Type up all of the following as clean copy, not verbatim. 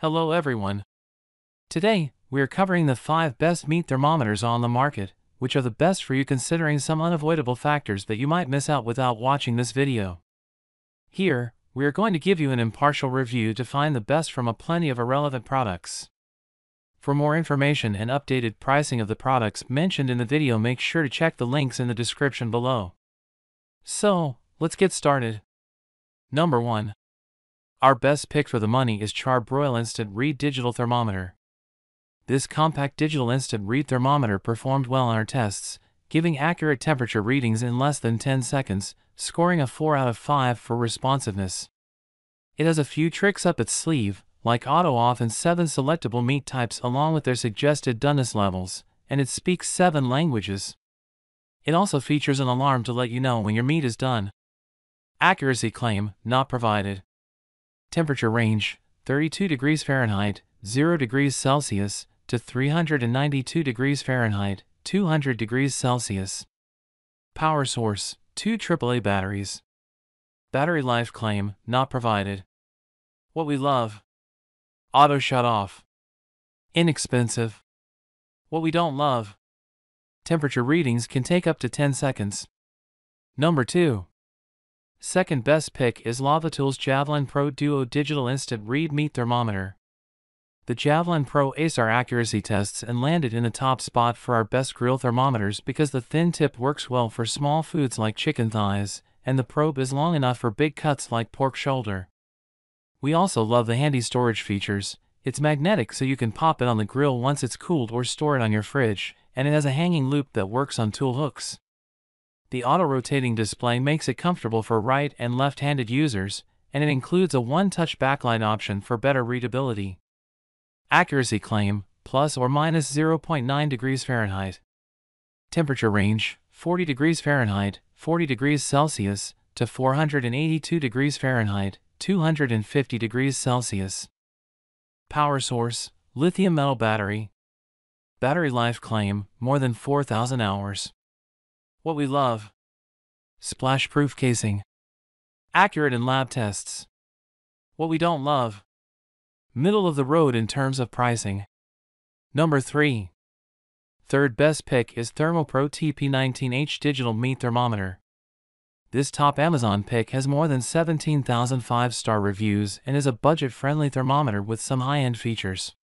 Hello everyone. Today, we are covering the 5 best meat thermometers on the market, which are the best for you considering some unavoidable factors that you might miss out without watching this video. Here, we are going to give you an impartial review to find the best from a plenty of irrelevant products. For more information and updated pricing of the products mentioned in the video, make sure to check the links in the description below. So, let's get started. Number 1. Our best pick for the money is CharBroil Instant ReDigital Thermometer. This compact digital instant read thermometer performed well on our tests, giving accurate temperature readings in less than 10 seconds, scoring a 4 out of 5 for responsiveness. It has a few tricks up its sleeve, like auto-off and 7 selectable meat types along with their suggested doneness levels, and it speaks 7 languages. It also features an alarm to let you know when your meat is done. Accuracy claim, not provided. Temperature range, 32 degrees Fahrenheit, 0 degrees Celsius, to 392 degrees Fahrenheit, 200 degrees Celsius. Power source, 2 AAA batteries. Battery life claim, not provided. What we love. Auto shut off. Inexpensive. What we don't love. Temperature readings can take up to 10 seconds. Number 2. Second best pick is Lavatools Javelin Pro Duo Digital Instant Read Meat Thermometer. The Javelin Pro aced our accuracy tests and landed in the top spot for our best grill thermometers because the thin tip works well for small foods like chicken thighs, and the probe is long enough for big cuts like pork shoulder. We also love the handy storage features. It's magnetic so you can pop it on the grill once it's cooled or store it on your fridge, and it has a hanging loop that works on tool hooks. The auto-rotating display makes it comfortable for right and left-handed users, and it includes a one-touch backlight option for better readability. Accuracy claim, plus or minus 0.9 degrees Fahrenheit. Temperature range, 40 degrees Fahrenheit, 40 degrees Celsius, to 482 degrees Fahrenheit, 250 degrees Celsius. Power source, lithium metal battery. Battery life claim, more than 4,000 hours. What we love. Splash-proof casing. Accurate in lab tests. What we don't love. Middle of the road in terms of pricing. Number 3. Third best pick is Thermopro TP19H Digital Meat Thermometer. This top Amazon pick has more than 17,000 5-star reviews and is a budget-friendly thermometer with some high-end features.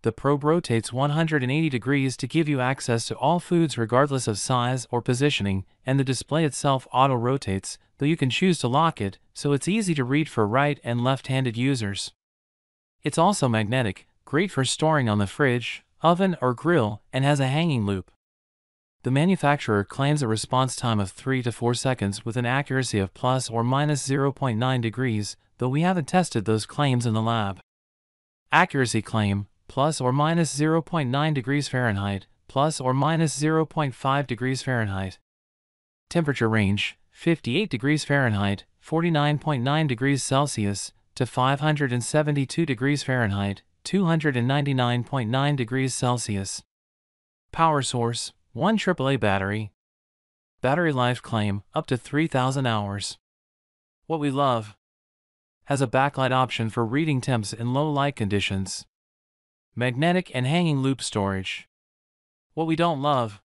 The probe rotates 180 degrees to give you access to all foods regardless of size or positioning, and the display itself auto-rotates, though you can choose to lock it, so it's easy to read for right and left-handed users. It's also magnetic, great for storing on the fridge, oven, or grill, and has a hanging loop. The manufacturer claims a response time of 3 to 4 seconds with an accuracy of plus or minus 0.9 degrees, though we haven't tested those claims in the lab. Accuracy claim, plus or minus 0.9 degrees Fahrenheit, plus or minus 0.5 degrees Fahrenheit. Temperature range, 58 degrees Fahrenheit, 49.9 degrees Celsius, to 572 degrees Fahrenheit, 299.9 degrees Celsius. Power source, 1 AAA battery. Battery life claim, up to 3,000 hours. What we love. Has a backlight option for reading temps in low light conditions. Magnetic and hanging loop storage. What we don't love.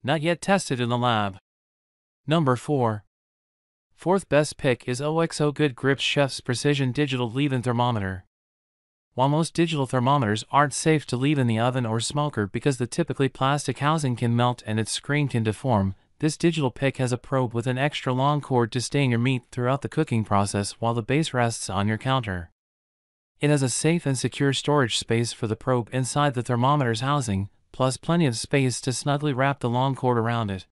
Not yet tested in the lab. Number 4. Fourth best pick is Oxo Good Grips Chef's Precision Digital Leave-In Thermometer. While most digital thermometers aren't safe to leave in the oven or smoker because the typically plastic housing can melt and its screen can deform, this digital pick has a probe with an extra long cord to stay in your meat throughout the cooking process while the base rests on your counter. It has a safe and secure storage space for the probe inside the thermometer's housing, plus plenty of space to snugly wrap the long cord around it.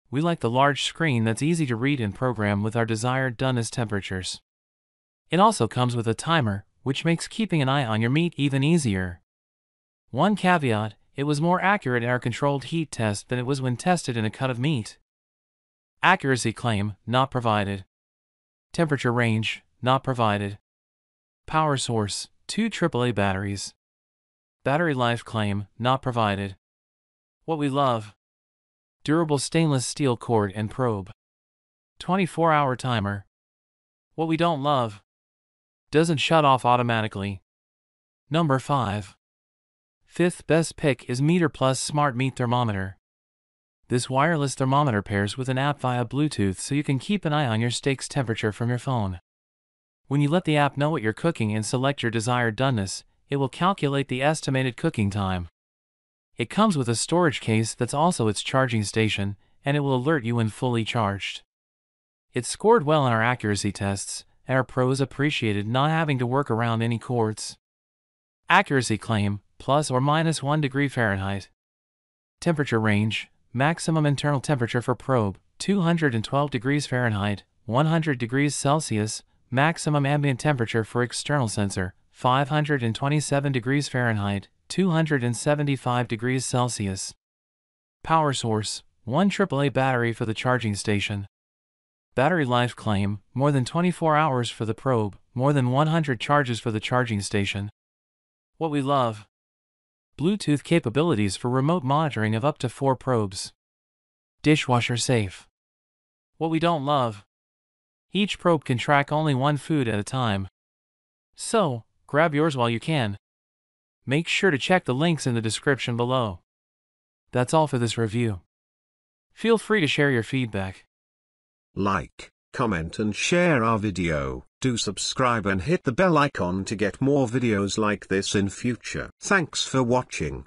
We like the large screen that's easy to read and program with our desired doneness temperatures. It also comes with a timer, which makes keeping an eye on your meat even easier. One caveat, it was more accurate in our controlled heat test than it was when tested in a cut of meat. Accuracy claim, not provided. Temperature range, not provided. Power source, 2 AAA batteries. Battery life claim, not provided. What we love. Durable stainless steel cord and probe. 24-hour timer. What we don't love. Doesn't shut off automatically. Number 5. Fifth best pick is Meter Plus Smart Meat Thermometer. This wireless thermometer pairs with an app via Bluetooth so you can keep an eye on your steak's temperature from your phone. When you let the app know what you're cooking and select your desired doneness, it will calculate the estimated cooking time. It comes with a storage case that's also its charging station, and it will alert you when fully charged. It scored well in our accuracy tests, and our pros appreciated not having to work around any cords. Accuracy claim, plus or minus 1 degree Fahrenheit. Temperature range, maximum internal temperature for probe, 212 degrees Fahrenheit, 100 degrees Celsius, maximum ambient temperature for external sensor, 527 degrees Fahrenheit, 275 degrees Celsius. Power source, 1 AAA battery for the charging station. Battery life claim, more than 24 hours for the probe, more than 100 charges for the charging station. What we love: Bluetooth capabilities for remote monitoring of up to 4 probes. Dishwasher safe. What we don't love: each probe can track only one food at a time. So, grab yours while you can. Make sure to check the links in the description below. That's all for this review. Feel free to share your feedback. Like, comment and share our video. Do subscribe and hit the bell icon to get more videos like this in future. Thanks for watching.